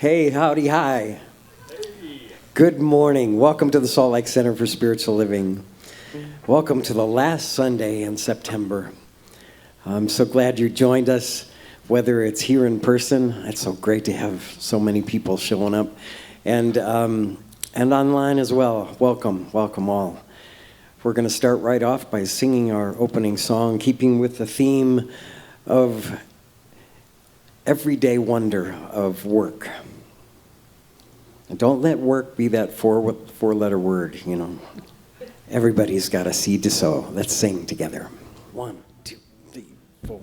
Hey, howdy, hi. Good morning. Welcome to the Salt Lake Center for Spiritual Living. Welcome to the last Sunday in September. I'm so glad you joined us, whether it's here in person. It's so great to have so many people showing up, and online as well. Welcome all. We're going to start right off by singing our opening song, keeping with the theme of everyday wonder of work. And don't let work be that four-letter word, you know. Everybody's got a seed to sow. Let's sing together. 1, 2, 3, 4.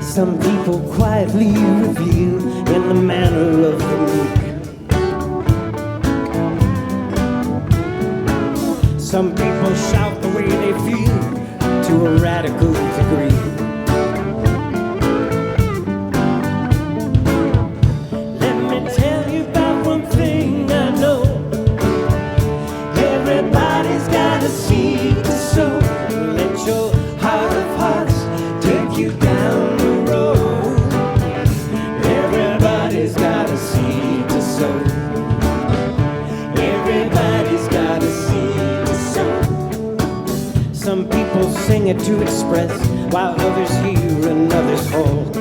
Some people quietly reveal in the manner of the meek. Some people shout the way they feel to a radical degree. Let me tell you about one thing I know. Everybody's got a seed to sow. Let your heart of hearts take you down the road. Everybody's got a seed to sow. Everybody's got a seed to sow. Some people sing it to express, while others hear and others hold.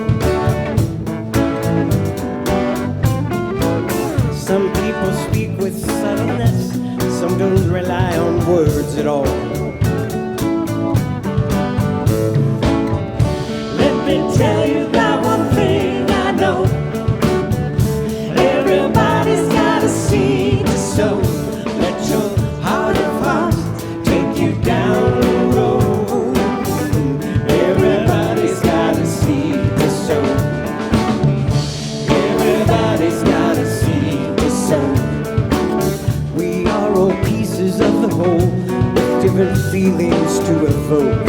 Some people speak with subtleness, some don't rely on words at all. Let me tell you about one thing I know. Everybody's got a seed to sow. Let your heart of hearts take you down the road. Everybody's got a seed to sow. Everybody's got a seed to sow. We are all pieces of the whole, with different feelings to evoke.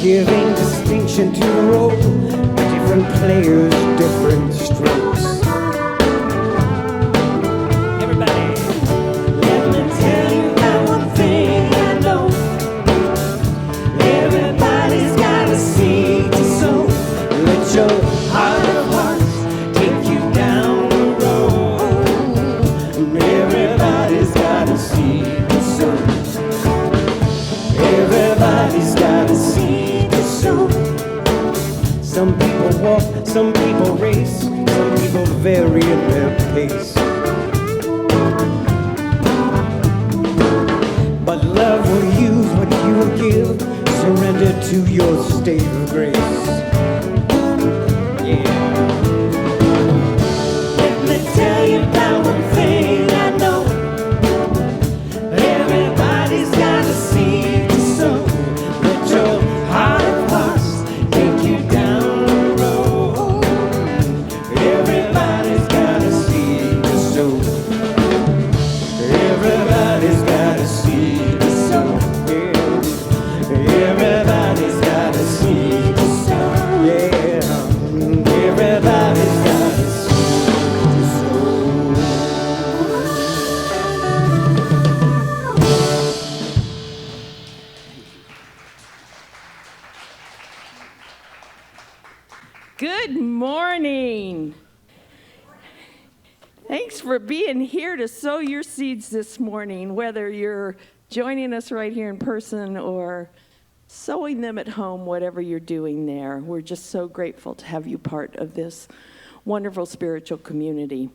Giving distinction to the role, different players, different strokes. Everybody, let me tell you about one thing I know. Everybody's got a seed to sow. Let your heart of hearts take you down the road. Everybody's got a seed to sow. Everybody's got a seed to sow. Some people walk, some people race, some people vary in their pace. But love will use what you will give, surrender to your state of grace. Yeah. Let me tell you about one thing I know. Everybody's got a seed to sow. Let your heart of hearts take you down the road. Everybody's got a seed to sow. Everybody's got a seed to sow. Yeah. Everybody's got a seed to sow. Yeah. Everybody's got a seed to sow. Good morning. Thanks for being here to sow your seeds this morning, whether you're joining us right here in person or sowing them at home, whatever you're doing there. We're just so grateful to have you part of this wonderful spiritual community.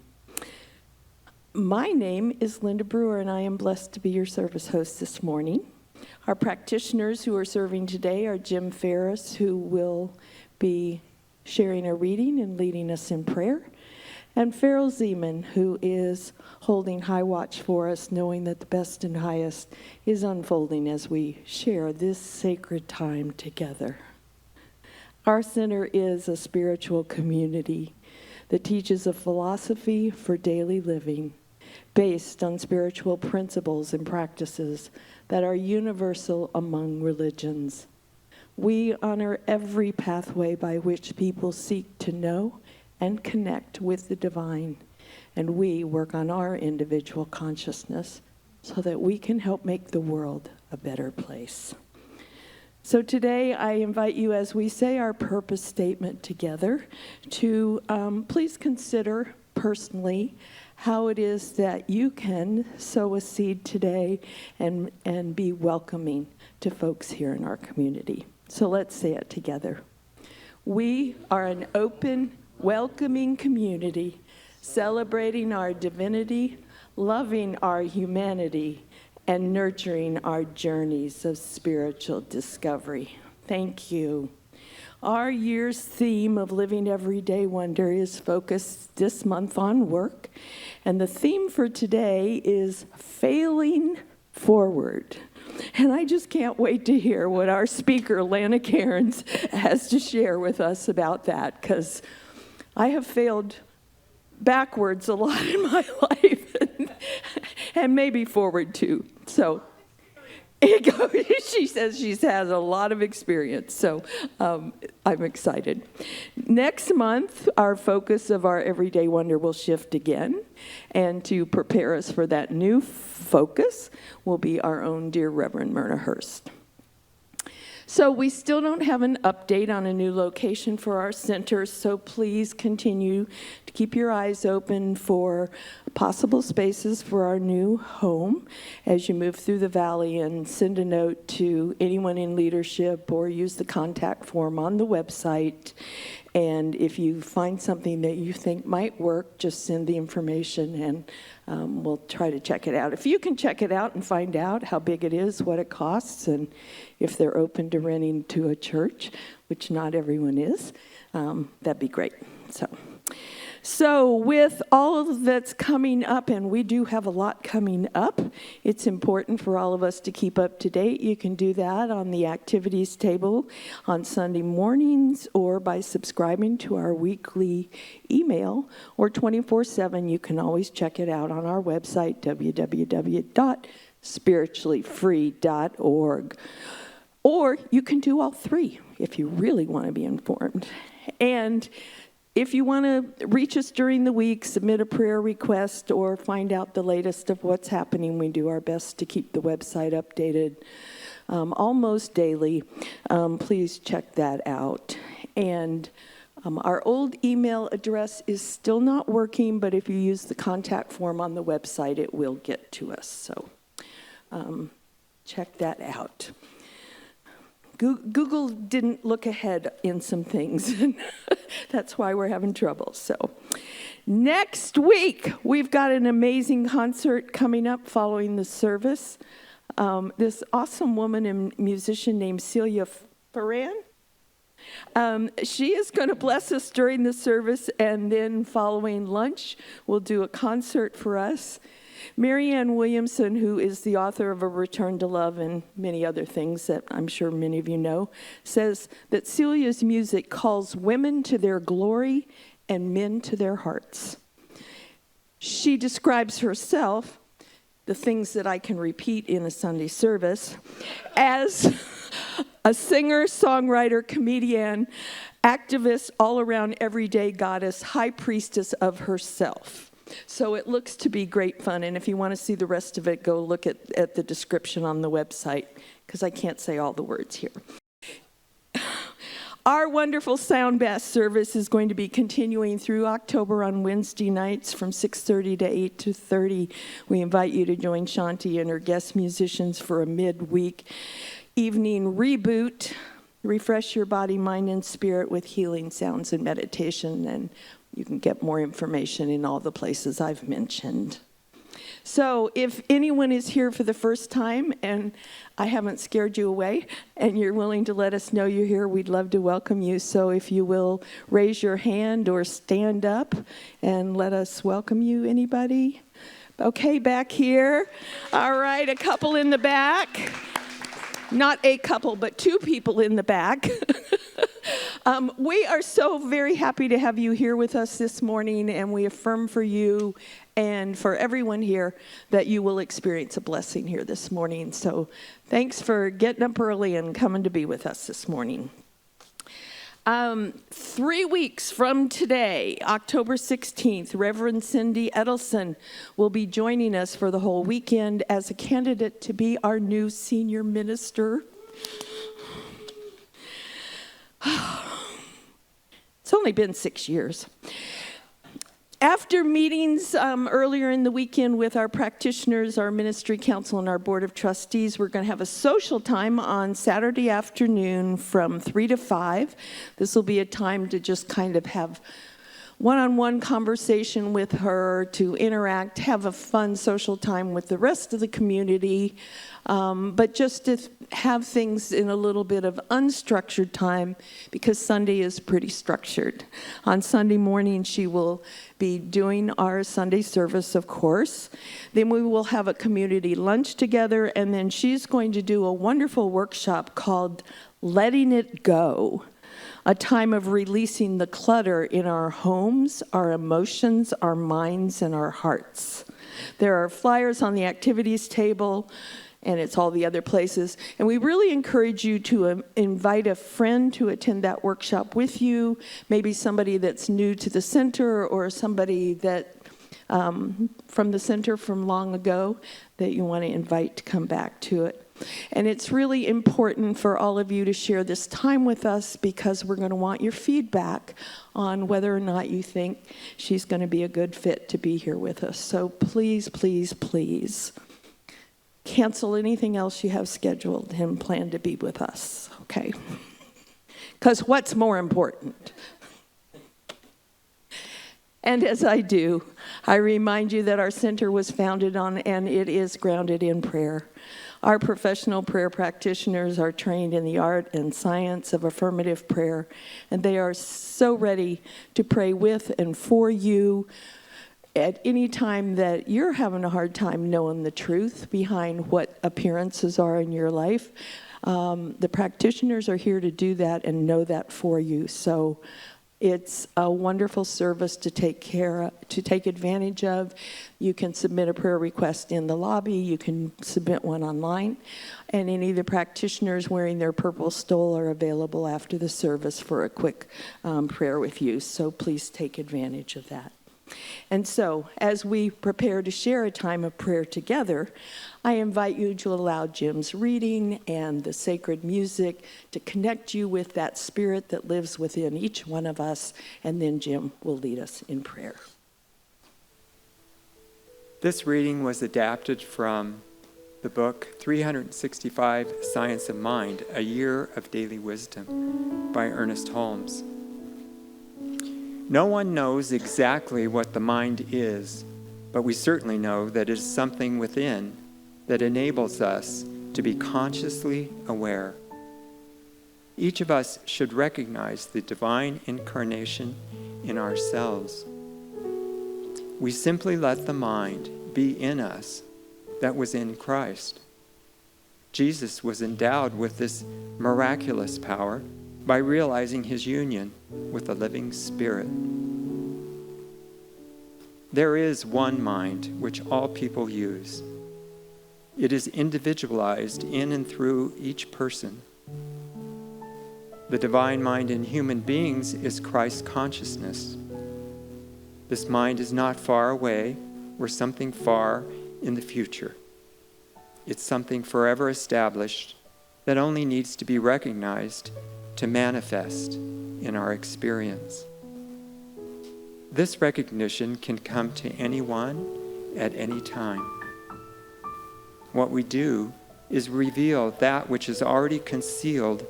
My name is Linda Brewer, and I am blessed to be your service host this morning. Our practitioners who are serving today are Jim Ferris, who will be sharing a reading and leading us in prayer, and Farrell Zeman, who is holding high watch for us, knowing that the best and highest is unfolding as we share this sacred time together. Our center is a spiritual community that teaches a philosophy for daily living based on spiritual principles and practices that are universal among religions. We honor every pathway by which people seek to know and connect with the divine and we work on our individual consciousness so that we can help make the world a better place. So today I invite you, as we say our purpose statement together, to please consider personally how it is that you can sow a seed today and be welcoming to folks here in our community. So let's say it together. We are an open, welcoming community, celebrating our divinity, loving our humanity, and nurturing our journeys of spiritual discovery. Thank you. Our year's theme of Living Everyday Wonder is focused this month on work, and the theme for today is Failing Forward. And I just can't wait to hear what our speaker, Lanna Cairns, has to share with us about that, because I have failed backwards a lot in my life, and maybe forward too. So she says she has a lot of experience, so I'm excited. Next month, our focus of our Everyday Wonder will shift again, and to prepare us for that new focus will be our own dear Reverend Myrna Hurst. So we still don't have an update on a new location for our center, so please continue to keep your eyes open for possible spaces for our new home as you move through the valley, and send a note to anyone in leadership or use the contact form on the website. And if you find something that you think might work, just send the information and we'll try to check it out. If you can check it out and find out how big it is, what it costs, and if they're open to renting to a church, which not everyone is, that'd be great. So with all that's coming up, and we do have a lot coming up, it's important for all of us to keep up to date. You can do that on the activities table on Sunday mornings, or by subscribing to our weekly email, or 24/7. You can always check it out on our website, www.spirituallyfree.org. Or you can do all three if you really want to be informed. And if you want to reach us during the week, submit a prayer request, or find out the latest of what's happening, we do our best to keep the website updated almost daily. Please check that out. And our old email address is still not working, but if you use the contact form on the website, it will get to us. So check that out. Google didn't look ahead in some things. That's why we're having trouble. So next week, we've got an amazing concert coming up following the service. This awesome woman and musician named Celia Ferran. She is going to bless us during the service, and then following lunch, we'll do a concert for us. Marianne Williamson, who is the author of A Return to Love and many other things that I'm sure many of you know, says that Celia's music calls women to their glory and men to their hearts. She describes herself, the things that I can repeat in a Sunday service, as a singer, songwriter, comedian, activist, all-around everyday goddess, high priestess of herself. So it looks to be great fun, and if you want to see the rest of it, go look at the description on the website, because I can't say all the words here. Our wonderful Sound Bass service is going to be continuing through October on Wednesday nights from 6:30 to 8:30. We invite you to join Shanti and her guest musicians for a midweek evening reboot. Refresh your body, mind, and spirit with healing sounds and meditation, and you can get more information in all the places I've mentioned. So if anyone is here for the first time and I haven't scared you away and you're willing to let us know you're here, we'd love to welcome you. So if you will raise your hand or stand up and let us welcome you. Anybody? Okay, back here. All right, a couple in the back. Not a couple, but two people in the back. We are so very happy to have you here with us this morning, and we affirm for you and for everyone here that you will experience a blessing here this morning. So thanks for getting up early and coming to be with us this morning. 3 weeks from today, October 16th, Reverend Cindy Edelson will be joining us for the whole weekend as a candidate to be our new senior minister. It's only been 6 years. After meetings earlier in the weekend with our practitioners, our ministry council, and our board of trustees, we're going to have a social time on Saturday afternoon from 3 to 5. This will be a time to just kind of have one-on-one conversation with her, to interact, have a fun social time with the rest of the community, but just to have things in a little bit of unstructured time, because Sunday is pretty structured. On Sunday morning, she will be doing our Sunday service, of course. Then we will have a community lunch together, and then she's going to do a wonderful workshop called Letting It Go. A time of releasing the clutter in our homes, our emotions, our minds, and our hearts. There are flyers on the activities table, and it's all the other places. And we really encourage you to invite a friend to attend that workshop with you, maybe somebody that's new to the center or somebody that from the center from long ago that you want to invite to come back to it. And it's really important for all of you to share this time with us, because we're going to want your feedback on whether or not you think she's going to be a good fit to be here with us. So please, please, please cancel anything else you have scheduled and plan to be with us, okay? Because what's more important? And as I do, I remind you that our center was founded on, and it is grounded in prayer. Our professional prayer practitioners are trained in the art and science of affirmative prayer, and they are so ready to pray with and for you at any time that you're having a hard time knowing the truth behind what appearances are in your life. The practitioners are here to do that and know that for you. So it's a wonderful service to take advantage of. You can submit a prayer request in the lobby. You can submit one online. And any of the practitioners wearing their purple stole are available after the service for a quick prayer with you. So please take advantage of that. And so, as we prepare to share a time of prayer together, I invite you to allow Jim's reading and the sacred music to connect you with that spirit that lives within each one of us, and then Jim will lead us in prayer. This reading was adapted from the book 365 Science of Mind, A Year of Daily Wisdom by Ernest Holmes. No one knows exactly what the mind is, but we certainly know that it is something within that enables us to be consciously aware. Each of us should recognize the divine incarnation in ourselves. We simply let the mind be in us that was in Christ. Jesus was endowed with this miraculous power by realizing his union with the living Spirit. There is one mind which all people use. It is individualized in and through each person. The divine mind in human beings is Christ consciousness. This mind is not far away or something far in the future. It's something forever established that only needs to be recognized to manifest in our experience. This recognition can come to anyone at any time. What we do is reveal that which is already concealed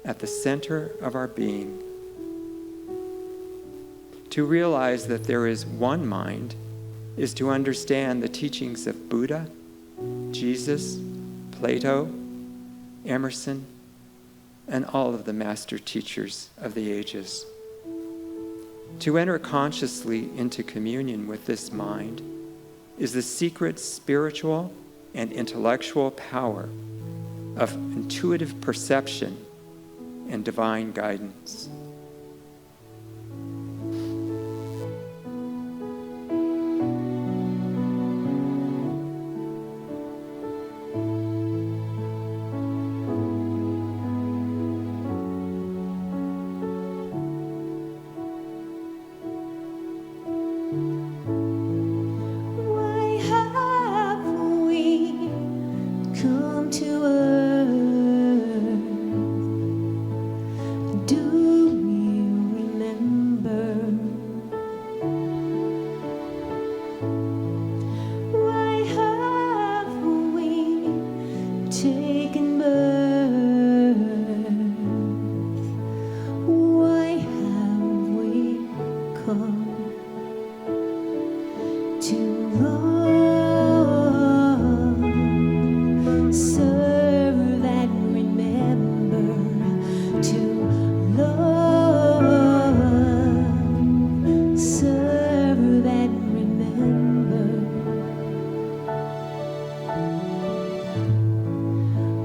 at the center of our being. To realize that there is one mind is to understand the teachings of Buddha, Jesus, Plato, Emerson, and all of the master teachers of the ages. To enter consciously into communion with this mind is the secret spiritual and intellectual power of intuitive perception and divine guidance. Why have we come to earth? Do you remember? Why have we taken birth? Why have we come to love, serve and remember, to love, serve and remember.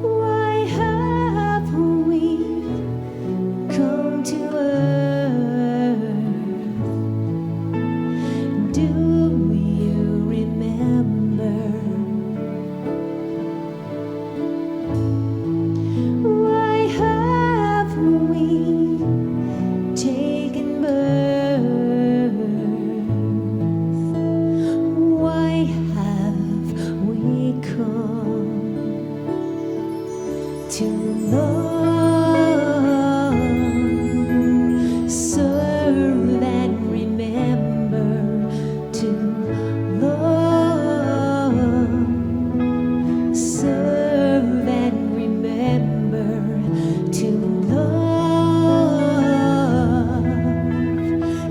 Why have we come to earth? Do you remember? Why have we taken birth? Why have we come to love, serve and remember, to love, serve and remember, to love,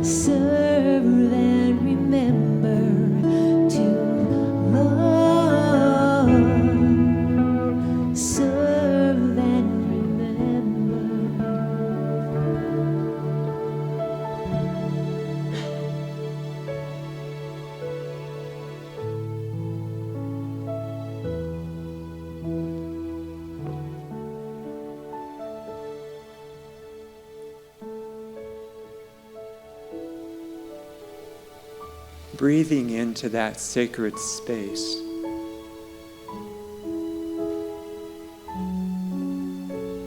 serve and remember, to love, serve and remember. Breathing into that sacred space.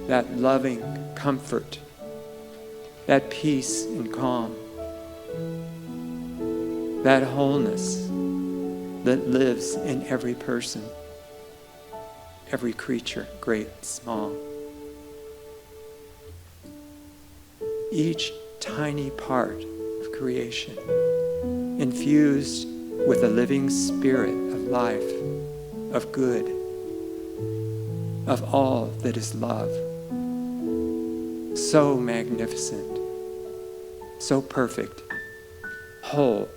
That loving comfort, that peace and calm, that wholeness that lives in every person, every creature, great, small. Each tiny part of creation, infused with a living spirit of life, of good, of all that is love. So magnificent, so perfect, whole,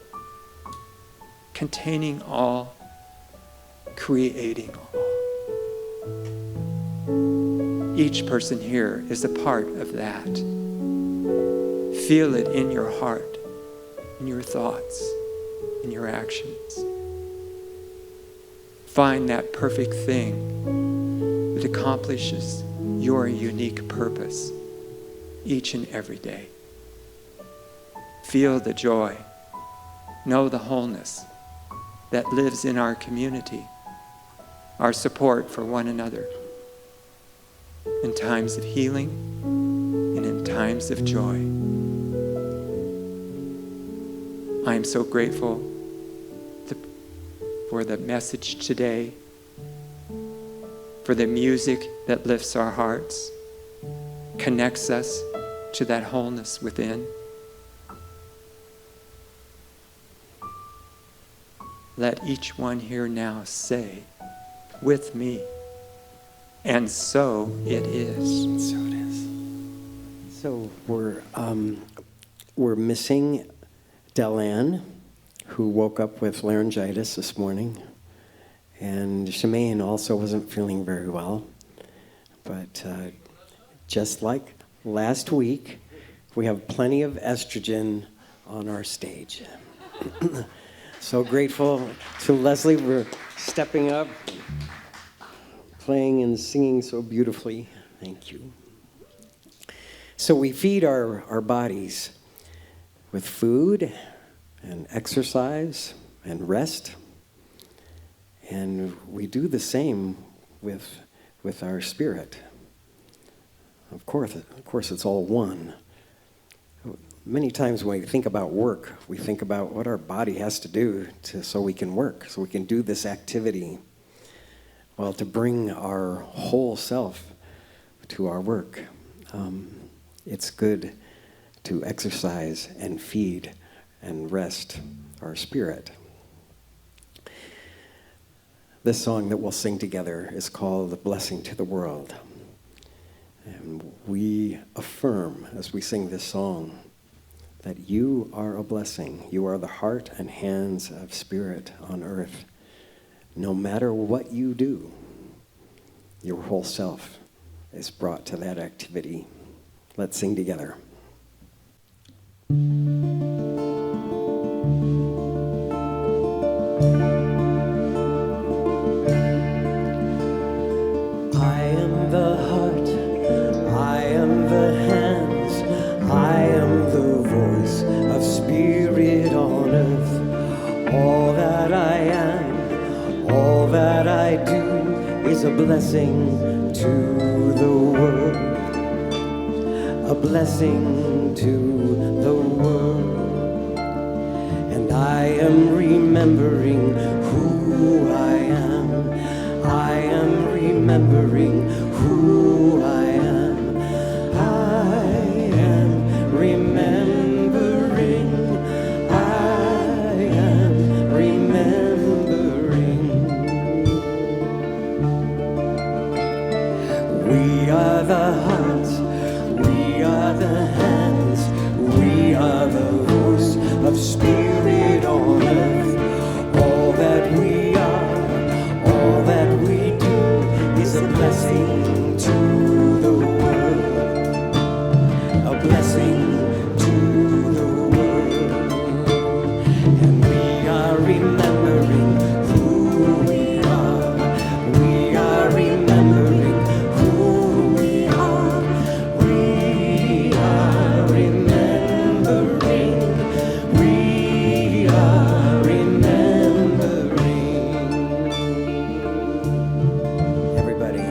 containing all, creating all. Each person here is a part of that. Feel it in your heart, in your thoughts, in your actions. Find that perfect thing that accomplishes your unique purpose each and every day. Feel the joy. Know the wholeness that lives in our community, our support for one another in times of healing and in times of joy. I am so grateful for the message today, for the music that lifts our hearts, connects us to that wholeness within. Let each one here now say with me, and so it is. So it is. So we're missing Delanne, who woke up with laryngitis this morning, and Shemaine also wasn't feeling very well. But just like last week, we have plenty of estrogen on our stage. So grateful to Leslie for stepping up, playing and singing so beautifully. Thank you. So we feed our bodies with food and exercise and rest. And we do the same with our spirit. Of course, it's all one. Many times when we think about work, we think about what our body has to do so we can work, so we can do this activity. Well, to bring our whole self to our work, it's good to exercise and feed and rest our spirit. This song that we'll sing together is called "The Blessing to the World." And we affirm as we sing this song that you are a blessing. You are the heart and hands of spirit on earth. No matter what you do, your whole self is brought to that activity. Let's sing together. I am the heart, I am the hands, I am the voice of spirit on earth. All that I am, all that I do is a blessing to the world. A blessing to the world. And I am remembering who I am. I am remembering who I am. I am remembering. I am remembering. We are the hearts, we are the hands, we are the voice of spirit on earth. All that we are, all that we do is a blessing to the world. A blessing to the world. And we are remembering who we are. We are remembering who we are. We are remembering. We are remembering. Everybody,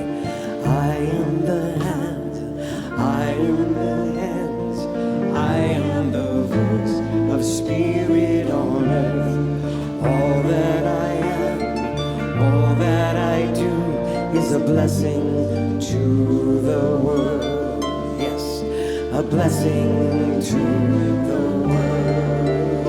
I am the hands, I am the hands, I am the voice of spirit on earth. All that I am, all that I do is a blessing to the world. Yes, a blessing to the world.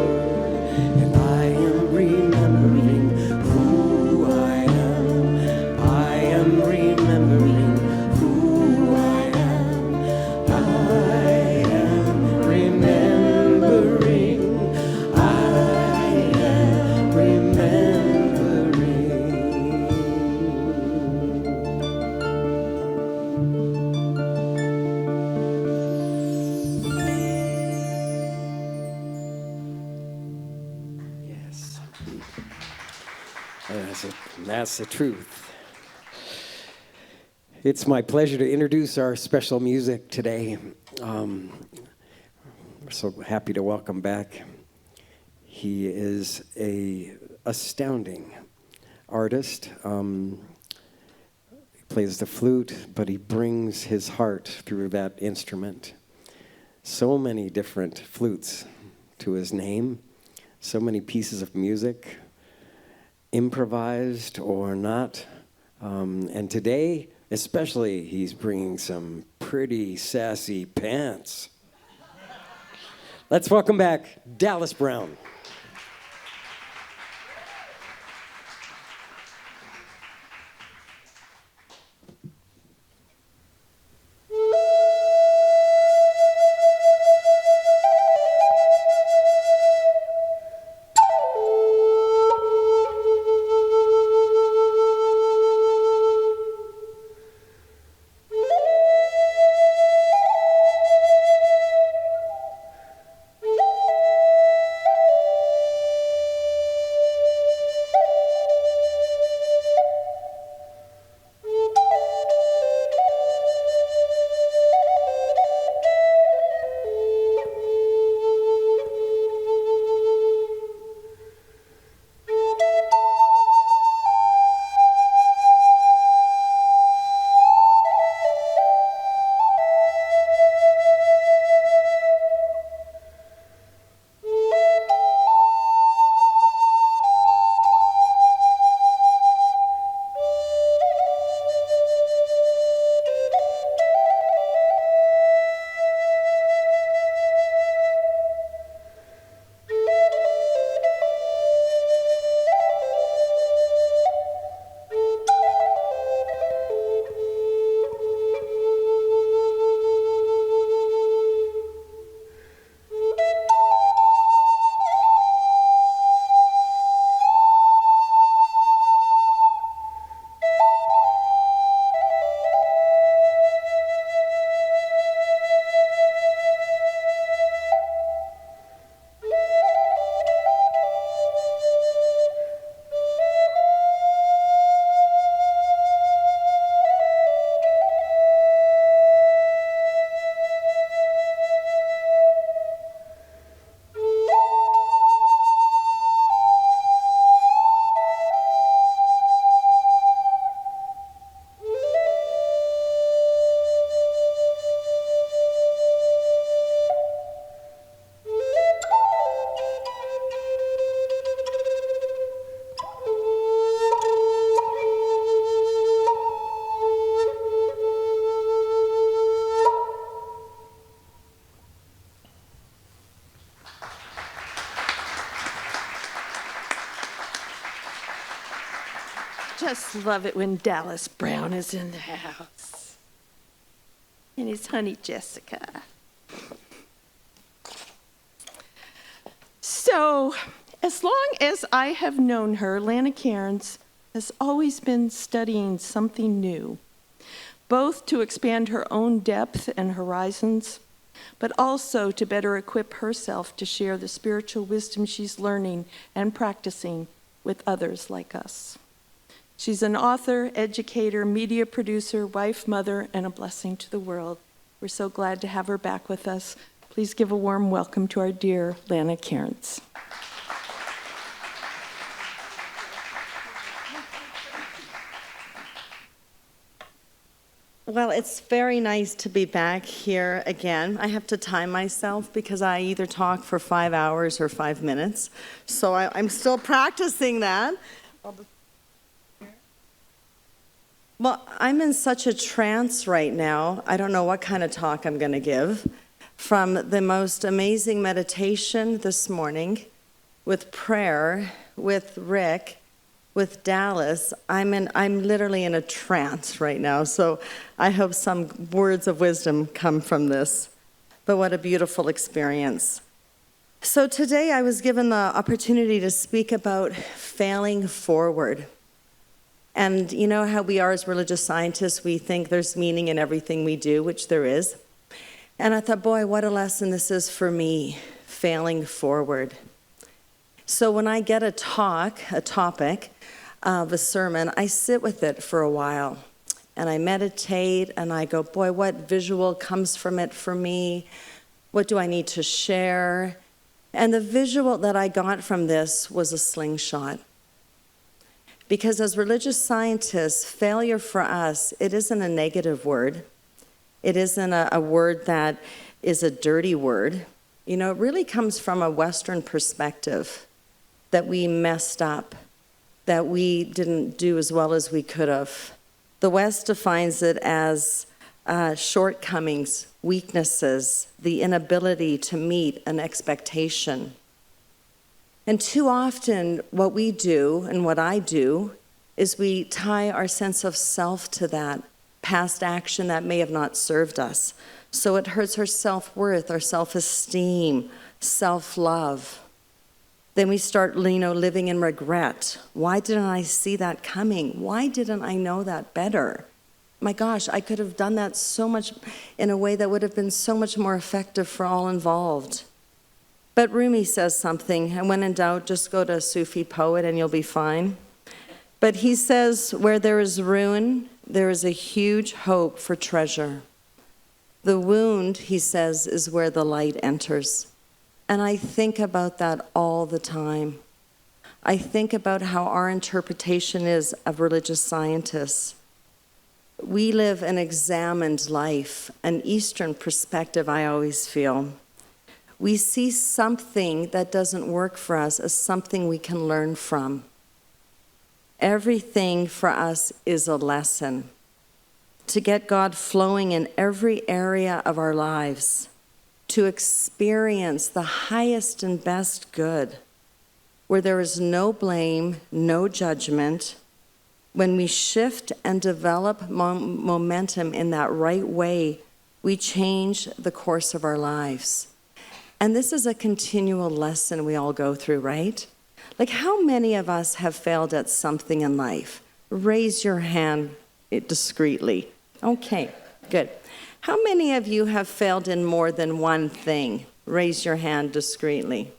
And I am remembering who I am. I am remembering who I am. I am remembering. I am remembering. Yes. That's the truth. It's my pleasure to introduce our special music today. We're so happy to welcome back. He is a astounding artist. He plays the flute, but he brings his heart through that instrument. So many different flutes to his name, so many pieces of music, improvised or not. And today, especially, he's bringing some pretty sassy pants. Let's welcome back Dallas Brown. Just love it when Dallas Brown is in the house. And his honey, Jessica. So, as long as I have known her, Lanna Cairns has always been studying something new, both to expand her own depth and horizons, but also to better equip herself to share the spiritual wisdom she's learning and practicing with others like us. She's an author, educator, media producer, wife, mother, and a blessing to the world. We're so glad to have her back with us. Please give a warm welcome to our dear Lanna Cairns. Well, it's very nice to be back here again. I have to time myself because I either talk for 5 hours or 5 minutes. So I'm still practicing that. Well, I'm in such a trance right now. I don't know what kind of talk I'm going to give. From the most amazing meditation this morning, with prayer, with Rick, with Dallas, I'm literally in a trance right now. So I hope some words of wisdom come from this. But what a beautiful experience. So today I was given the opportunity to speak about failing forward. And you know how we are as religious scientists, we think there's meaning in everything we do, which there is. And I thought, boy, what a lesson this is for me, failing forward. So when I get a topic of a sermon, I sit with it for a while. And I meditate, and I go, boy, what visual comes from it for me? What do I need to share? And the visual that I got from this was a slingshot. Because as religious scientists, failure for us, it isn't a negative word. It isn't a word that is a dirty word. You know, it really comes from a Western perspective that we messed up, that we didn't do as well as we could have. The West defines it as shortcomings, weaknesses, the inability to meet an expectation. And too often, what we do, and what I do, is we tie our sense of self to that past action that may have not served us. So it hurts our self-worth, our self-esteem, self-love. Then we start, living in regret. Why didn't I see that coming? Why didn't I know that better? My gosh, I could have done that so much in a way that would have been so much more effective for all involved. But Rumi says something, and when in doubt, just go to a Sufi poet and you'll be fine. But he says, where there is ruin, there is a huge hope for treasure. The wound, he says, is where the light enters. And I think about that all the time. I think about how our interpretation is of religious scientists. We live an examined life, an Eastern perspective, I always feel. We see something that doesn't work for us as something we can learn from. Everything for us is a lesson. To get God flowing in every area of our lives, to experience the highest and best good, where there is no blame, no judgment. When we shift and develop momentum in that right way, we change the course of our lives. And this is a continual lesson we all go through, right? Like, how many of us have failed at something in life? Raise your hand discreetly. Okay, good. How many of you have failed in more than one thing? Raise your hand discreetly.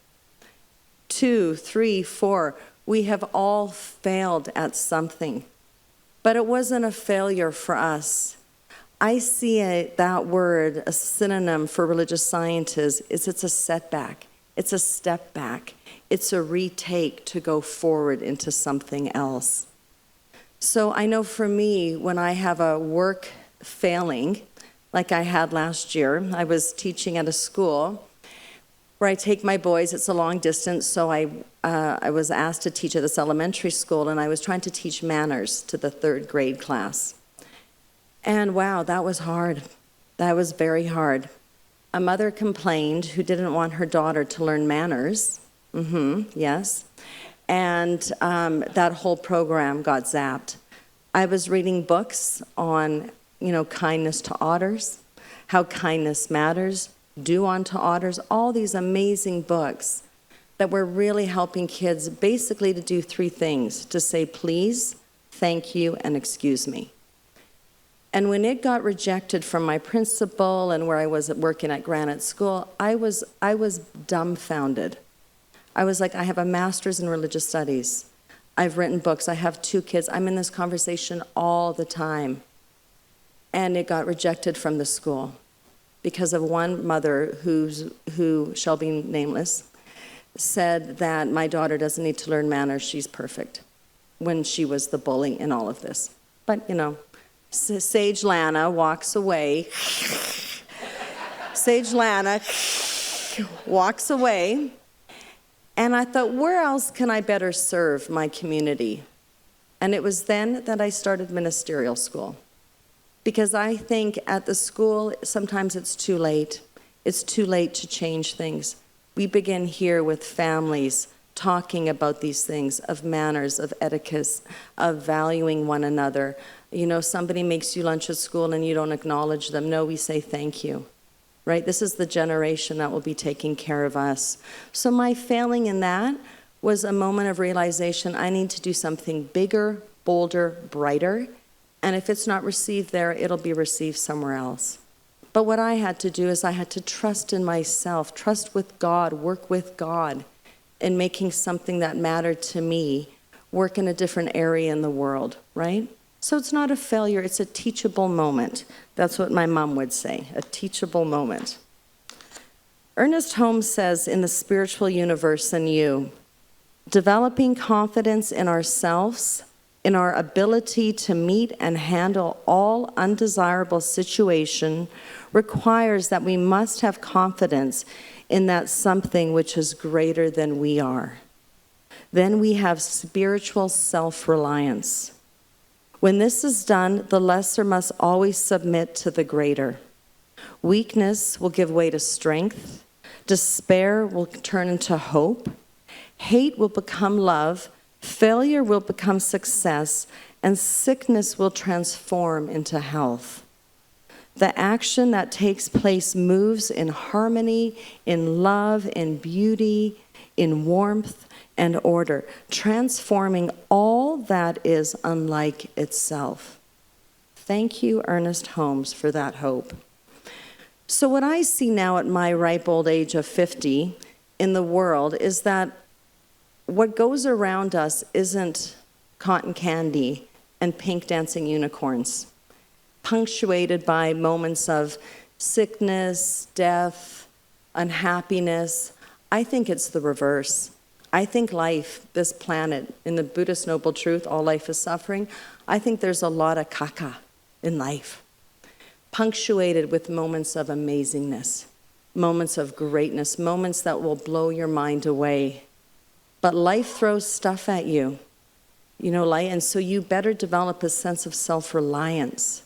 2, 3, 4. We have all failed at something. But it wasn't a failure for us. I see that word, a synonym for religious scientists, it's a setback. It's a step back. It's a retake to go forward into something else. So I know for me, when I have a work failing, like I had last year, I was teaching at a school where I take my boys. It's a long distance, so I was asked to teach at this elementary school, and I was trying to teach manners to the 3rd grade class. And wow, that was hard. That was very hard. A mother complained who didn't want her daughter to learn manners. Yes. and that whole program got zapped. I was reading books on, kindness to otters, how kindness matters, do unto otters, all these amazing books that were really helping kids basically to do three things: to say please, thank you, and excuse me. And when it got rejected from my principal and where I was working at Granite School, I was dumbfounded. I was like, I have a master's in religious studies. I've written books. I have 2 kids. I'm in this conversation all the time. And it got rejected from the school because of one mother who shall be nameless, said that my daughter doesn't need to learn manners, she's perfect, when she was the bully in all of this. But, Sage Lanna walks away. Sage Lanna walks away. And I thought, where else can I better serve my community? And it was then that I started ministerial school. Because I think at the school, sometimes it's too late. It's too late to change things. We begin here with families talking about these things, of manners, of etiquette, of valuing one another. Somebody makes you lunch at school and you don't acknowledge them. No, we say thank you. Right? This is the generation that will be taking care of us. So my failing in that was a moment of realization. I need to do something bigger, bolder, brighter. And if it's not received there, it'll be received somewhere else. But what I had to do is I had to trust in myself, trust with God, work with God in making something that mattered to me work in a different area in the world, right? So it's not a failure, it's a teachable moment. That's what my mom would say, a teachable moment. Ernest Holmes says in The Spiritual Universe and You, developing confidence in ourselves, in our ability to meet and handle all undesirable situation, requires that we must have confidence in that something which is greater than we are. Then we have spiritual self-reliance. When this is done, the lesser must always submit to the greater. Weakness will give way to strength. Despair will turn into hope. Hate will become love. Failure will become success. And sickness will transform into health. The action that takes place moves in harmony, in love, in beauty, in warmth, and order, transforming all that is unlike itself. Thank you, Ernest Holmes, for that hope. So what I see now at my ripe old age of 50 in the world is that what goes around us isn't cotton candy and pink dancing unicorns, punctuated by moments of sickness, death, unhappiness. I think it's the reverse. I think life, this planet, in the Buddhist Noble Truth, all life is suffering, I think there's a lot of caca in life, punctuated with moments of amazingness, moments of greatness, moments that will blow your mind away. But life throws stuff at you, and so you better develop a sense of self-reliance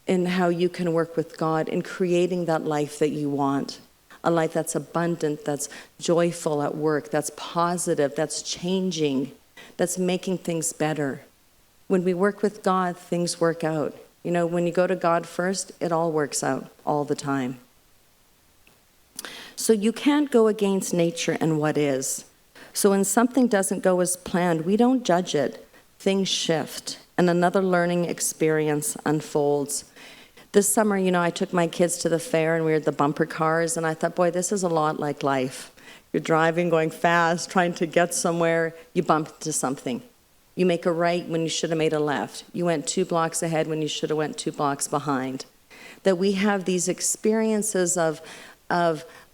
in how you can work with God in creating that life that you want. A life that's abundant, that's joyful at work, that's positive, that's changing, that's making things better. When we work with God, things work out. When you go to God first, it all works out all the time. So you can't go against nature and what is. So when something doesn't go as planned, we don't judge it. Things shift, and another learning experience unfolds. This summer, I took my kids to the fair and we were at the bumper cars, and I thought, boy, this is a lot like life. You're driving, going fast, trying to get somewhere, you bump into something. You make a right when you should have made a left. You went 2 blocks ahead when you should have went 2 blocks behind. That we have these experiences of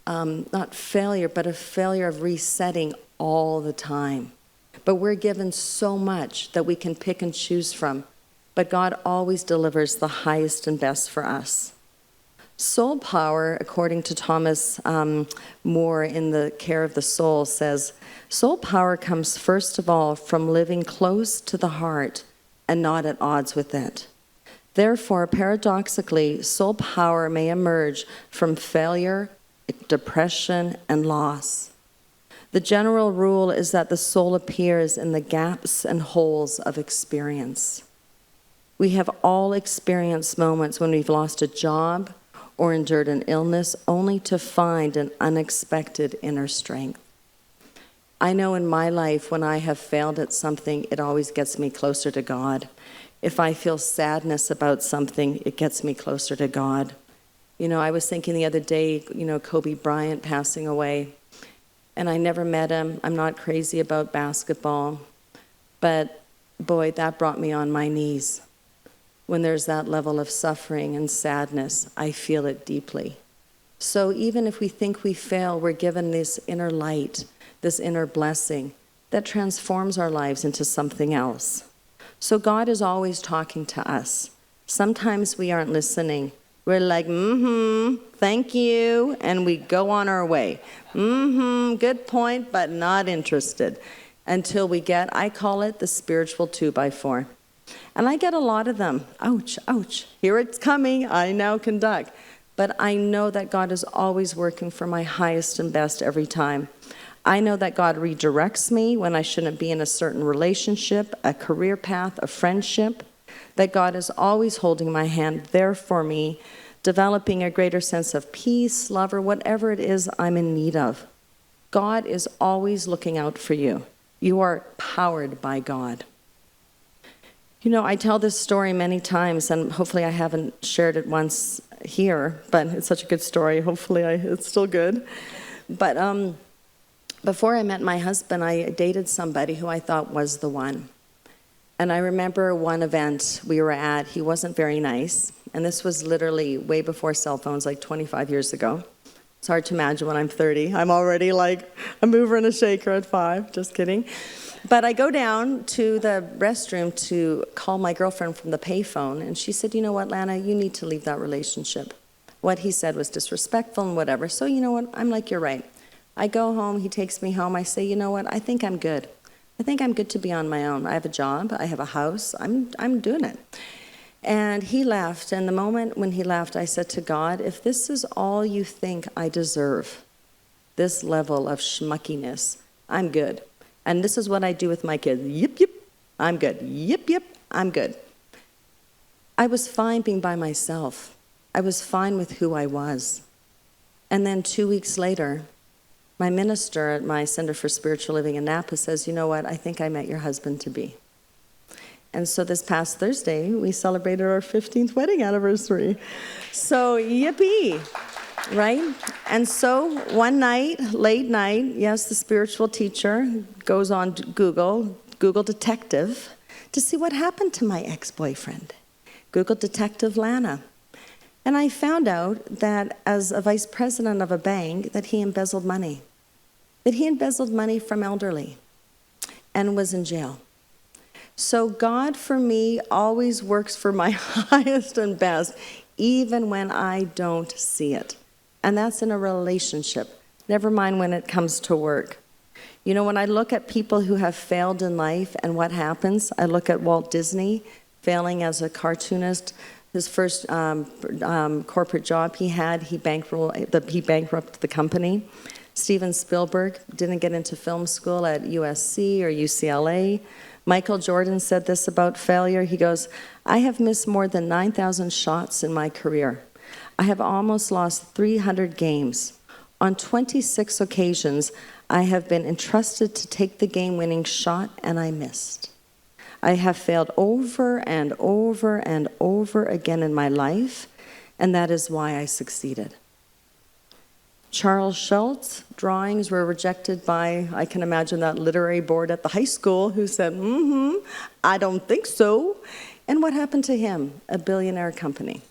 not failure, but a failure of resetting all the time. But we're given so much that we can pick and choose from. But God always delivers the highest and best for us. Soul power, according to Thomas Moore in The Care of the Soul, says, soul power comes first of all from living close to the heart and not at odds with it. Therefore, paradoxically, soul power may emerge from failure, depression, and loss. The general rule is that the soul appears in the gaps and holes of experience. We have all experienced moments when we've lost a job or endured an illness only to find an unexpected inner strength. I know in my life when I have failed at something, it always gets me closer to God. If I feel sadness about something, it gets me closer to God. I was thinking the other day, Kobe Bryant passing away. And I never met him. I'm not crazy about basketball. But boy, that brought me on my knees. When there's that level of suffering and sadness, I feel it deeply. So even if we think we fail, we're given this inner light, this inner blessing that transforms our lives into something else. So God is always talking to us. Sometimes we aren't listening. We're like, thank you, and we go on our way. Good point, but not interested. Until we get, I call it the spiritual 2x4. And I get a lot of them. Ouch, ouch, here it's coming, I now conduct. But I know that God is always working for my highest and best every time. I know that God redirects me when I shouldn't be in a certain relationship, a career path, a friendship. That God is always holding my hand there for me, developing a greater sense of peace, love, or whatever it is I'm in need of. God is always looking out for you. You are powered by God. I tell this story many times, and hopefully I haven't shared it once here, but it's such a good story. Hopefully it's still good. But before I met my husband, I dated somebody who I thought was the one. And I remember one event we were at, he wasn't very nice. And this was literally way before cell phones, like 25 years ago. It's hard to imagine when I'm 30. I'm already like a mover and a shaker at 5. Just kidding. But I go down to the restroom to call my girlfriend from the payphone. And she said, you know what, Lanna, you need to leave that relationship. What he said was disrespectful and whatever. So you know what, I'm like, you're right. I go home, he takes me home. I say, you know what, I think I'm good. I think I'm good to be on my own. I have a job, I have a house, I'm doing it. And he left, and the moment when he left, I said to God, if this is all you think I deserve, this level of schmuckiness, I'm good. And this is what I do with my kids. Yip, yip, I'm good. Yip, yip, I'm good. I was fine being by myself. I was fine with who I was. And then 2 weeks later, my minister at my Center for Spiritual Living in Napa says, you know what, I think I met your husband-to-be. And so this past Thursday, we celebrated our 15th wedding anniversary. So yippee, right? And so one night, late night, yes, the spiritual teacher goes on Google detective, to see what happened to my ex-boyfriend. Google detective Lanna. And I found out that as a vice president of a bank, that he embezzled money. That he embezzled money from elderly and was in jail. So God, for me, always works for my highest and best, even when I don't see it. And that's in a relationship, never mind when it comes to work. When I look at people who have failed in life and what happens, I look at Walt Disney failing as a cartoonist. His first corporate job he had, he bankrupted the company. Steven Spielberg didn't get into film school at USC or UCLA. Michael Jordan said this about failure. He goes, I have missed more than 9,000 shots in my career. I have almost lost 300 games. On 26 occasions, I have been entrusted to take the game-winning shot, and I missed. I have failed over and over and over again in my life, and that is why I succeeded. Charles Schultz drawings were rejected by, I can imagine that literary board at the high school who said, I don't think so. And what happened to him? A billionaire company.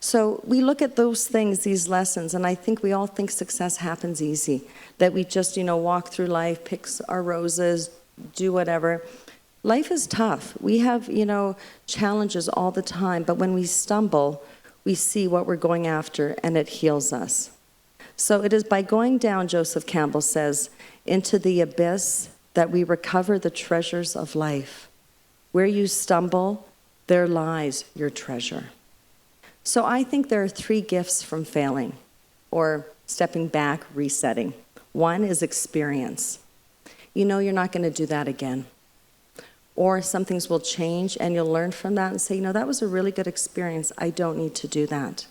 So we look at those things, these lessons, and I think we all think success happens easy, that we just, walk through life, pick our roses, do whatever. Life is tough. We have, challenges all the time, but when we stumble, we see what we're going after, and it heals us. So it is by going down, Joseph Campbell says, into the abyss that we recover the treasures of life. Where you stumble, there lies your treasure. So I think there are 3 gifts from failing, or stepping back, resetting. One is experience. You know you're not going to do that again. Or some things will change and you'll learn from that and say, you know, that was a really good experience. I don't need to do that.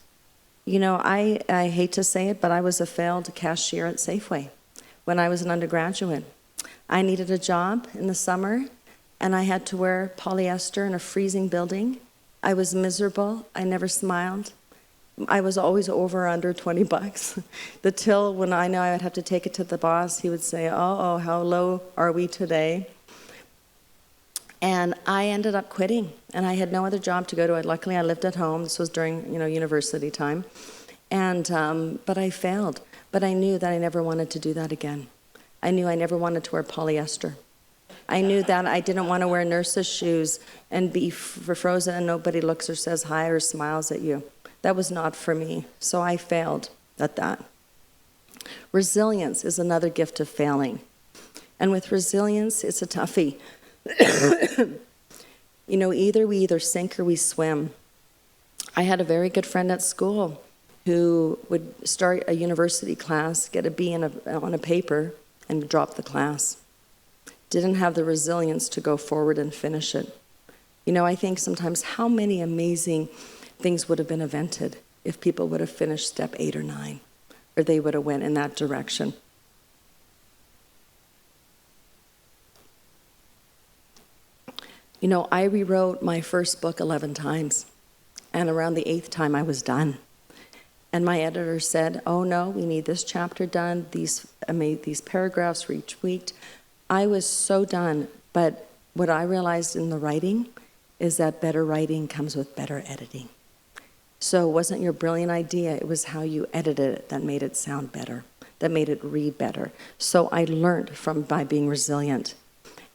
You know, I hate to say it, but I was a failed cashier at Safeway when I was an undergraduate. I needed a job in the summer, and I had to wear polyester in a freezing building. I was miserable. I never smiled. I was always over or under 20 bucks. The till, when I knew I would have to take it to the boss, he would say, oh, how low are we today? And I ended up quitting, and I had no other job to go to. Luckily, I lived at home. This was during, university time. And, but I failed. But I knew that I never wanted to do that again. I knew I never wanted to wear polyester. I knew that I didn't want to wear nurse's shoes and be frozen and nobody looks or says hi or smiles at you. That was not for me. So I failed at that. Resilience is another gift of failing. And with resilience, it's a toughie. We either sink or we swim. I had a very good friend at school who would start a university class, get a B on a paper, and drop the class. Didn't have the resilience to go forward and finish it. I think sometimes how many amazing things would have been invented if people would have finished step 8 or 9, or they would have went in that direction. I rewrote my first book 11 times, and around the 8th time I was done. And my editor said, oh no, we need this chapter done, these paragraphs retweaked. I was so done, but what I realized in the writing is that better writing comes with better editing. So it wasn't your brilliant idea, it was how you edited it that made it sound better, that made it read better. So I learned by being resilient.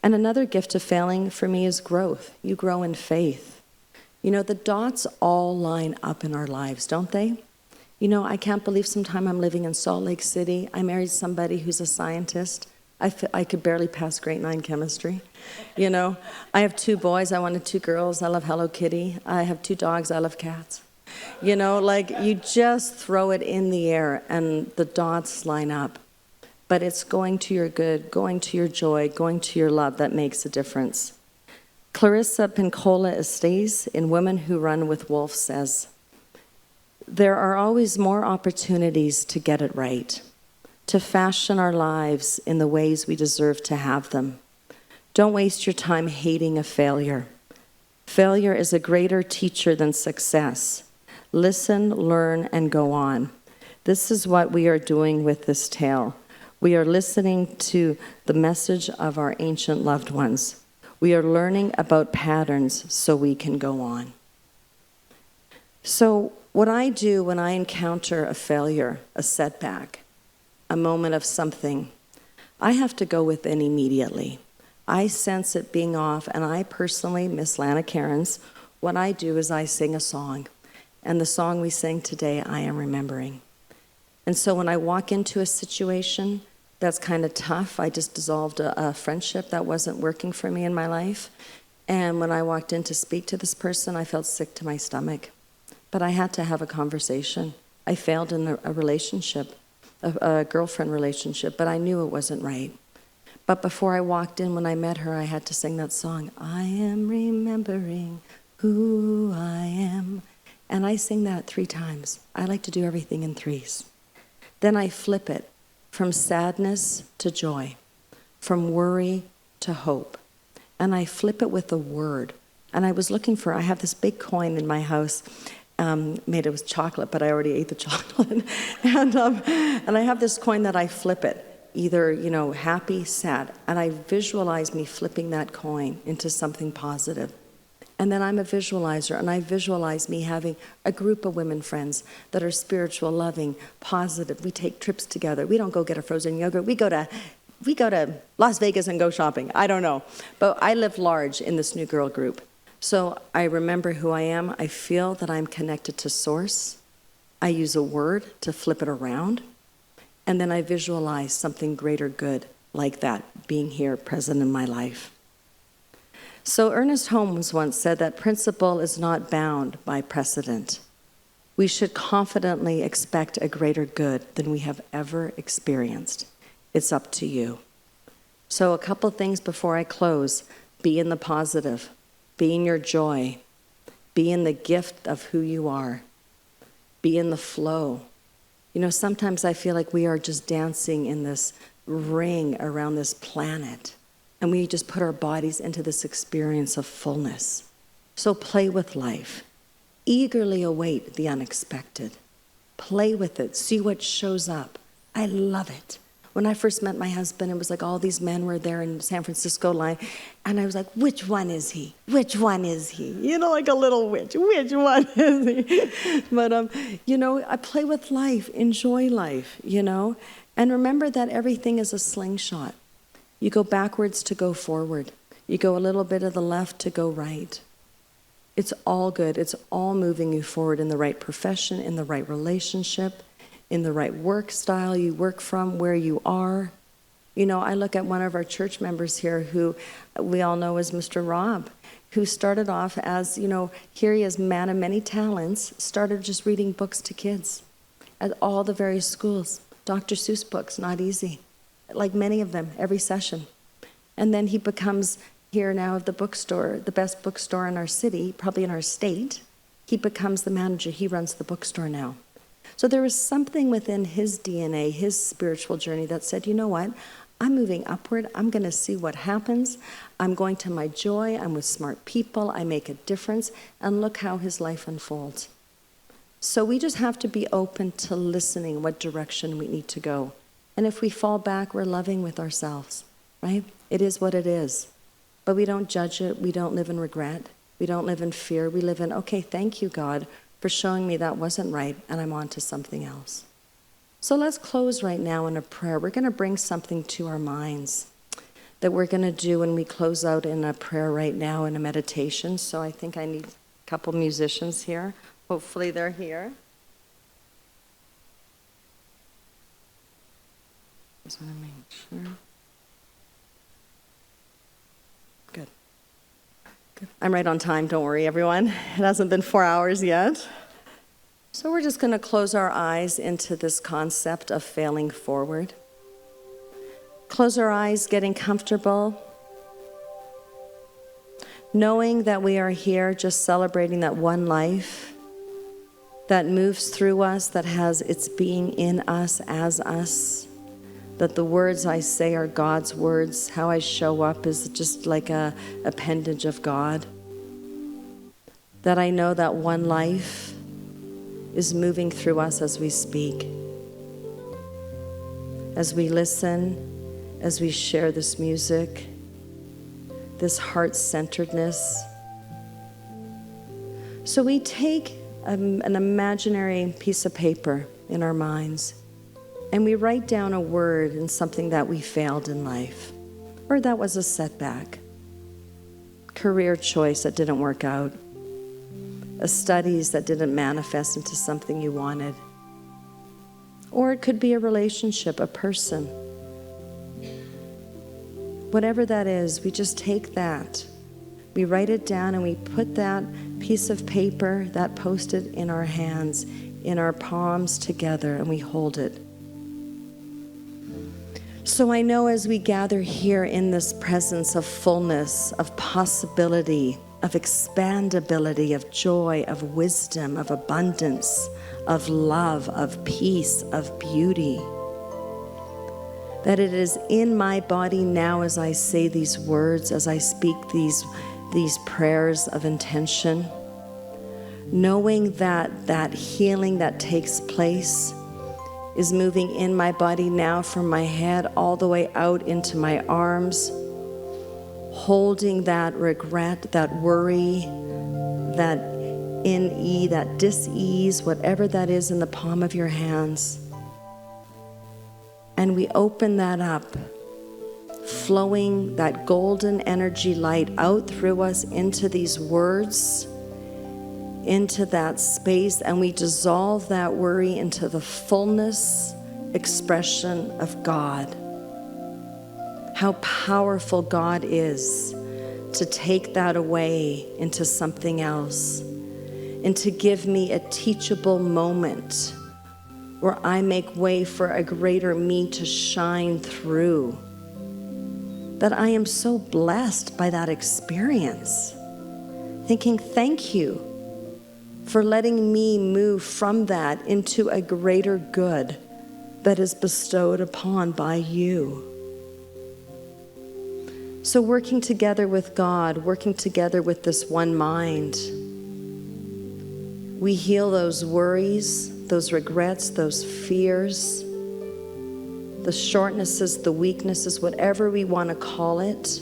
And another gift of failing for me is growth. You grow in faith. The dots all line up in our lives, don't they? I can't believe sometime I'm living in Salt Lake City. I married somebody who's a scientist. I could barely pass grade 9 chemistry. I have 2 boys. I wanted 2 girls. I love Hello Kitty. I have 2 dogs. I love cats. You just throw it in the air and the dots line up. But it's going to your good, going to your joy, going to your love that makes a difference. Clarissa Pinkola Estes in Women Who Run with Wolves says, there are always more opportunities to get it right, to fashion our lives in the ways we deserve to have them. Don't waste your time hating a failure. Failure is a greater teacher than success. Listen, learn, and go on. This is what we are doing with this tale. We are listening to the message of our ancient loved ones. We are learning about patterns so we can go on. So what I do when I encounter a failure, a setback, a moment of something, I have to go within immediately. I sense it being off, and I personally, Miss Lanna Cairns, what I do is I sing a song. And the song we sang today, I Am Remembering. And so when I walk into a situation that's kind of tough, I just dissolved a friendship that wasn't working for me in my life. And when I walked in to speak to this person, I felt sick to my stomach. But I had to have a conversation. I failed in a relationship, a girlfriend relationship, but I knew it wasn't right. But before I walked in, when I met her, I had to sing that song, I am remembering who I am. And I sing that 3 times. I like to do everything in 3s. Then I flip it from sadness to joy, from worry to hope. And I flip it with a word. And I was looking I have this big coin in my house, made it with chocolate, but I already ate the chocolate. and I have this coin that I flip it, either, happy, sad. And I visualize me flipping that coin into something positive. And then I'm a visualizer, and I visualize me having a group of women friends that are spiritual, loving, positive. We take trips together. We don't go get a frozen yogurt. We go to Las Vegas and go shopping. I don't know. But I live large in this new girl group. So I remember who I am. I feel that I'm connected to Source. I use a word to flip it around. And then I visualize something greater good like that being here present in my life. So Ernest Holmes once said that principle is not bound by precedent. We should confidently expect a greater good than we have ever experienced. It's up to you. So a couple things before I close. Be in the positive. Be in your joy. Be in the gift of who you are. Be in the flow. You know, sometimes I feel like we are just dancing in this ring around this planet, and we just put our bodies into this experience of fullness. So play with life. Eagerly await the unexpected. Play with it. See what shows up. I love it. When I first met my husband, it was like all these men were there in San Francisco line, and I was like, which one is he? Which one is he? You know, like a little witch. Which one is he? But, you know, I play with life, enjoy life, you know. And remember that everything is a slingshot. You go backwards to go forward. You go a little bit of the left to go right. It's all good. It's all moving you forward in the right profession, in the right relationship, in the right work style you work from, where you are. You know, I look at one of our church members here who we all know as Mr. Rob, who started off as, you know, here he is, man of many talents, started just reading books to kids at all the various schools. Dr. Seuss books, not easy. Like many of them, every session. And then he becomes here now of the bookstore, the best bookstore in our city, probably in our state. He becomes the manager. He runs the bookstore now. So there was something within his DNA, his spiritual journey that said, you know what? I'm moving upward. I'm going to see what happens. I'm going to my joy. I'm with smart people. I make a difference. And look how his life unfolds. So we just have to be open to listening what direction we need to go. And if we fall back, we're loving with ourselves, right? It is what it is. But we don't judge it. We don't live in regret. We don't live in fear. We live in, okay, thank you, God, for showing me that wasn't right, and I'm on to something else. So let's close right now in a prayer. We're going to bring something to our minds that we're going to do when we close out in a prayer right now in a meditation. So I think I need a couple musicians here. Hopefully they're here. Just want to make sure. Good. I'm right on time, don't worry, everyone. It hasn't been 4 hours yet. So we're just going to close our eyes into this concept of failing forward. Close our eyes, getting comfortable, knowing that we are here just celebrating that one life that moves through us, that has its being in us, as us, that the words I say are God's words. How I show up is just like a appendage of God. That I know that one life is moving through us as we speak, as we listen, as we share this music, this heart-centeredness. So we take an imaginary piece of paper in our minds, and we write down a word in something that we failed in life, or that was a setback, career choice that didn't work out, studies that didn't manifest into something you wanted. Or it could be a relationship, a person. Whatever that is, we just take that. We write it down and we put that piece of paper, that Post-it in our hands, in our palms together, and we hold it. So I know as we gather here in this presence of fullness, of possibility, of expandability, of joy, of wisdom, of abundance, of love, of peace, of beauty, that it is in my body now as I say these words, as I speak these prayers of intention, knowing that that healing that takes place is moving in my body now from my head all the way out into my arms, holding that regret, that worry, that that dis-ease, whatever that is in the palm of your hands. And we open that up, flowing that golden energy light out through us into these words, into that space, and we dissolve that worry into the fullness expression of God. How powerful God is to take that away into something else, and to give me a teachable moment where I make way for a greater me to shine through. That I am so blessed by that experience. Thinking, thank you for letting me move from that into a greater good that is bestowed upon by you. So working together with God, working together with this one mind, we heal those worries, those regrets, those fears, the shortnesses, the weaknesses, whatever we want to call it.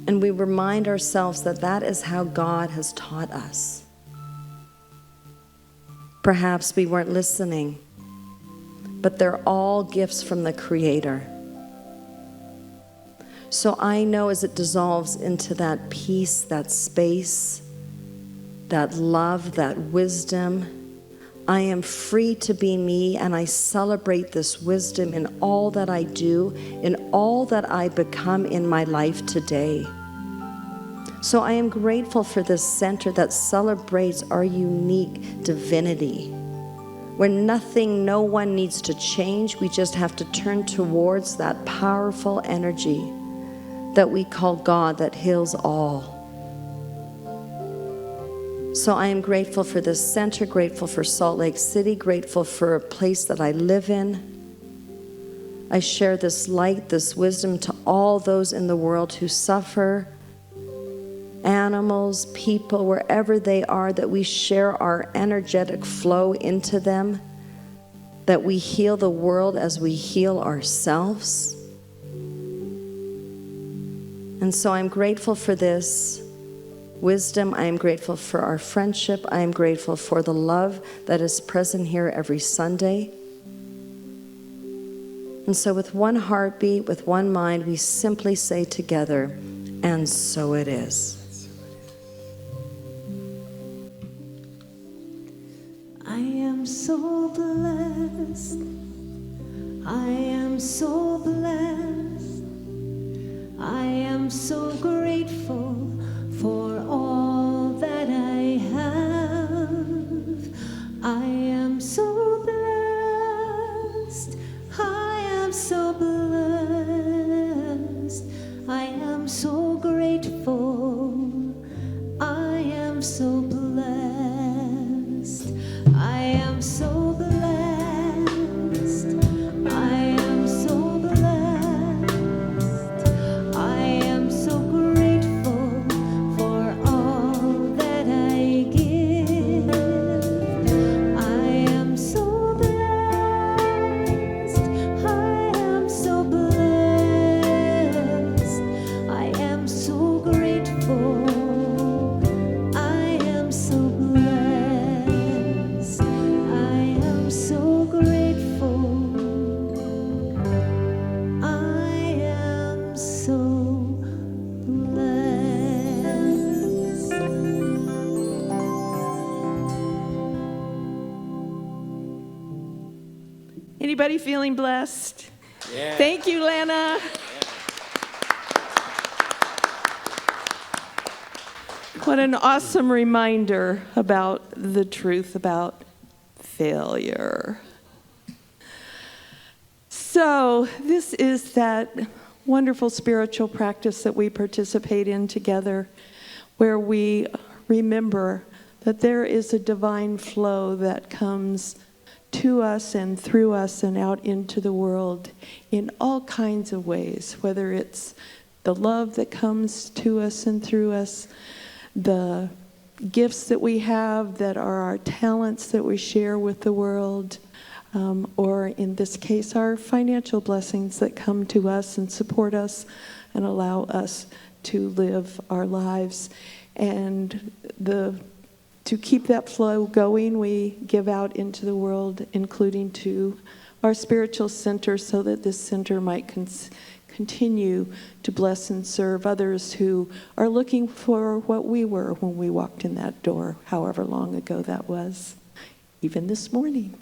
And we remind ourselves that that is how God has taught us. Perhaps we weren't listening, but they're all gifts from the Creator. So I know as it dissolves into that peace, that space, that love, that wisdom, I am free to be me, and I celebrate this wisdom in all that I do, in all that I become in my life today. So I am grateful for this center that celebrates our unique divinity, where nothing, no one needs to change. We just have to turn towards that powerful energy that we call God, that heals all. So I am grateful for this center, grateful for Salt Lake City, grateful for a place that I live in. I share this light, this wisdom to all those in the world who suffer, animals, people, wherever they are, that we share our energetic flow into them, that we heal the world as we heal ourselves. And so I'm grateful for this wisdom. I am grateful for our friendship. I am grateful for the love that is present here every Sunday. And so with one heartbeat, with one mind, we simply say together, and so it is. I am so blessed. I am so blessed. I am so grateful for all that I have. I am so blessed. I am so blessed. I am so grateful. I am so blessed. I am so blessed. I am so blessed. I am so grateful for all that I give. I am so blessed. I am so blessed. I am so grateful. I am so blessed. I am so grateful. I am so blessed. Anybody feeling blessed? Yeah. Thank you, Lanna. What an awesome reminder about the truth about failure. So this is that wonderful spiritual practice that we participate in together, where we remember that there is a divine flow that comes to us and through us and out into the world in all kinds of ways, whether it's the love that comes to us and through us, the gifts that we have that are our talents that we share with the world, or in this case, our financial blessings that come to us and support us and allow us to live our lives. And to keep that flow going, we give out into the world, including to our spiritual center, so that this center might continue to bless and serve others who are looking for what we were when we walked in that door, however long ago that was, even this morning.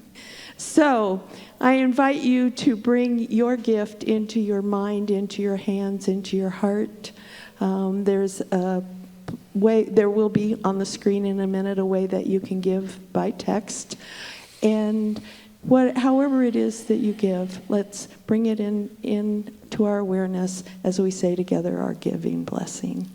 So I invite you to bring your gift into your mind, into your hands, into your heart. There's a way, there will be on the screen in a minute, a way that you can give by text. And however it is that you give, let's bring it in to our awareness as we say together our giving blessing.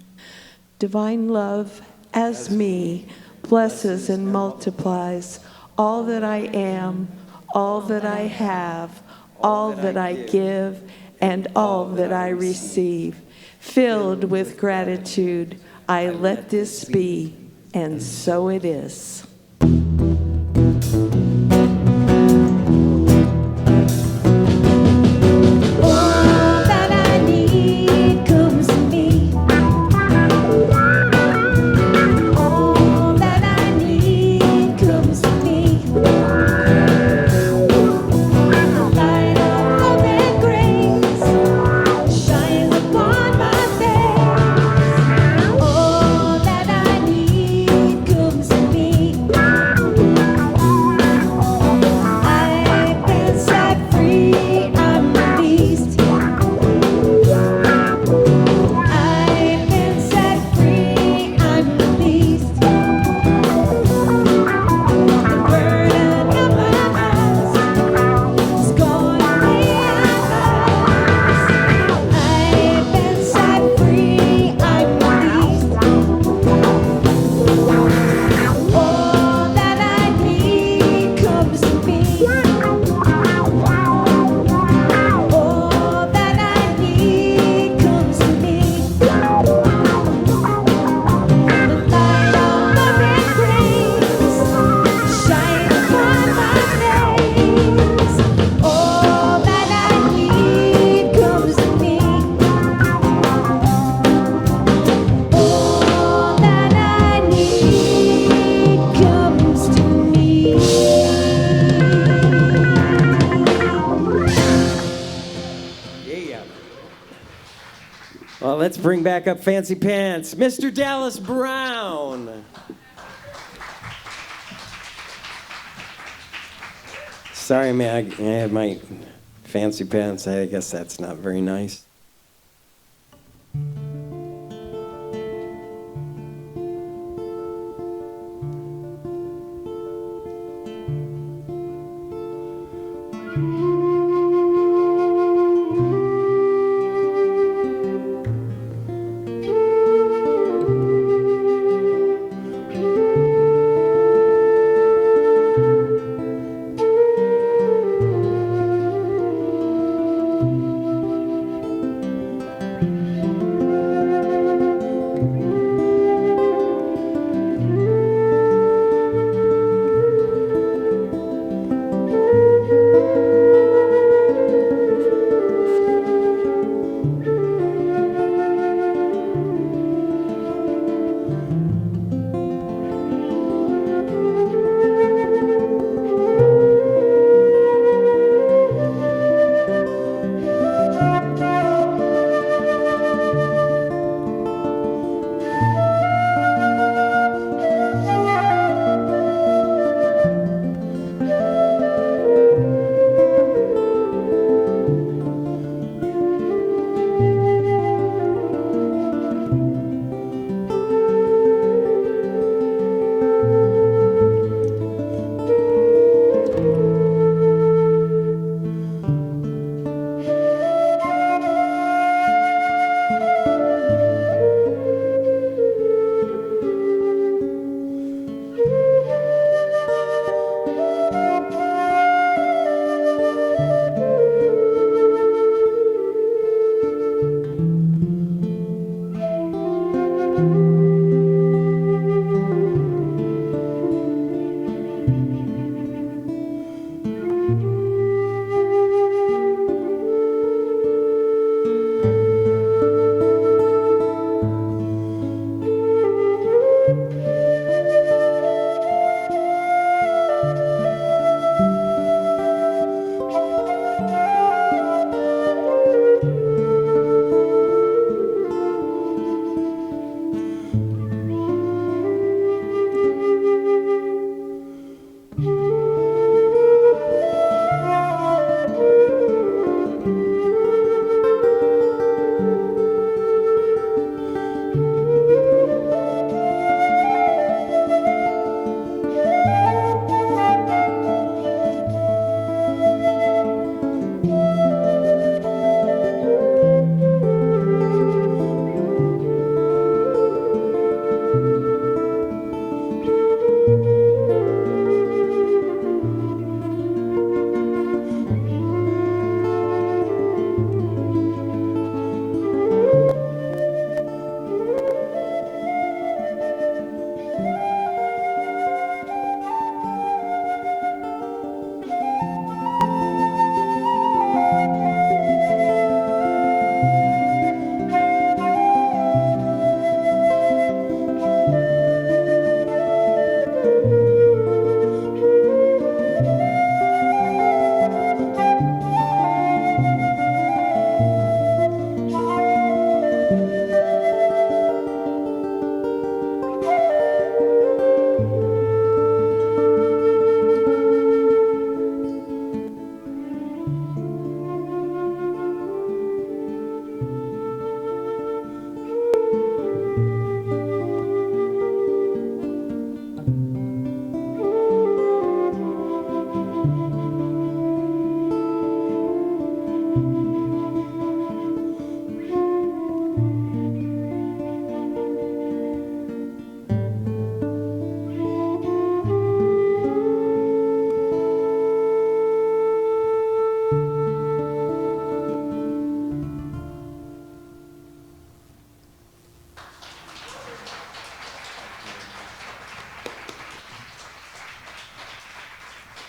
Divine love, as me, blesses and multiplies all that I am, all that I have, all that I give, and all that I receive. Filled with gratitude, I let this be, and so it is. Well, let's bring back up Fancy Pants, Mr. Dallas Brown. Sorry, man, I have my fancy pants. I guess that's not very nice.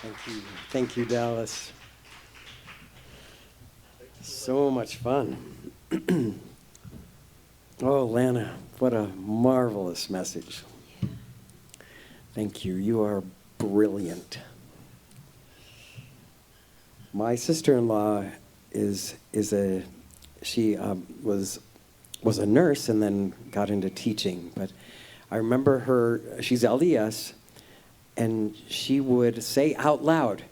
Thank you. Thank you, Dallas. So much fun. Oh, Lanna, what a marvelous message. Thank you. You are brilliant. My sister-in-law was a nurse and then got into teaching. But I remember her. She's LDS, and she would say out loud,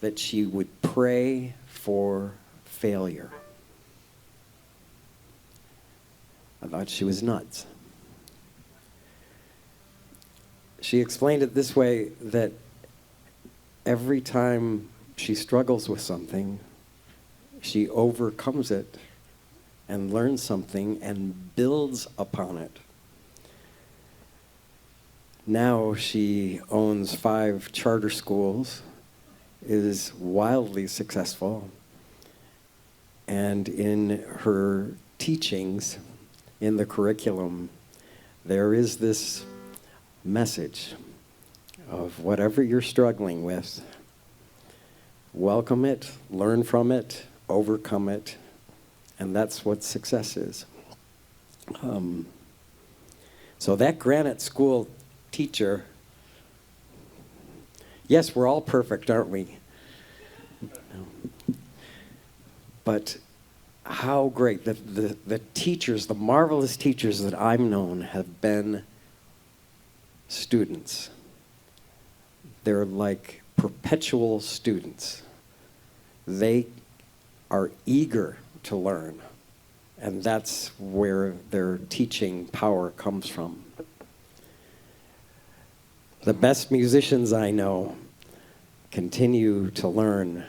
that she would pray for failure. I thought she was nuts. She explained it this way, that every time she struggles with something, she overcomes it and learns something and builds upon it. Now she owns 5 charter schools, is wildly successful, and in her teachings, in the curriculum, there is this message of whatever you're struggling with, welcome it, learn from it, overcome it, and that's what success is. So that Granite School teacher, yes, we're all perfect, aren't we? But how great the teachers, the marvelous teachers that I've known have been students. They're like perpetual students. They are eager to learn, and that's where their teaching power comes from. The best musicians I know continue to learn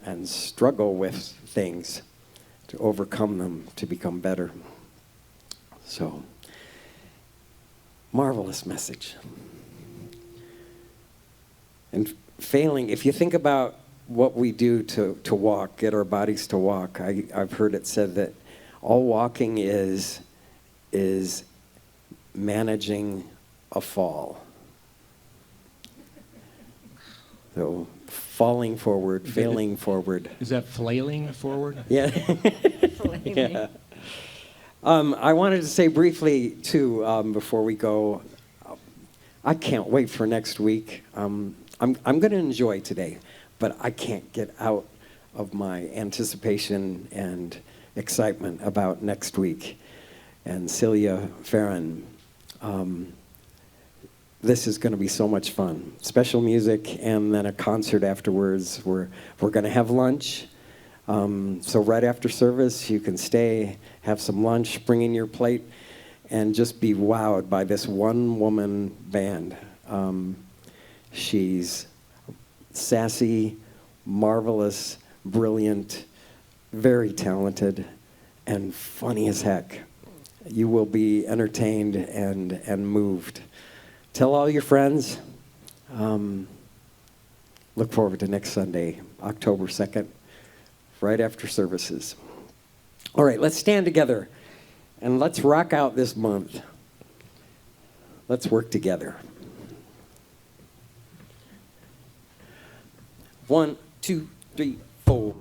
and struggle with things to overcome them, to become better. So, marvelous message. And failing, if you think about what we do to walk, get our bodies to walk, I've heard it said that all walking is managing a fall. So falling forward, failing forward. Is that flailing forward? Yeah. Yeah. I wanted to say briefly, too, before we go, I can't wait for next week. I'm going to enjoy today, but I can't get out of my anticipation and excitement about next week. And Celia Farron, this is going to be so much fun. Special music and then a concert afterwards. We're going to have lunch. So right after service, you can stay, have some lunch, bring in your plate, and just be wowed by this one-woman band. She's sassy, marvelous, brilliant, very talented, and funny as heck. You will be entertained and moved. Tell all your friends. Look forward to next Sunday, October 2nd, right after services. All right, let's stand together and let's rock out this month. Let's work together. 1, 2, 3, 4.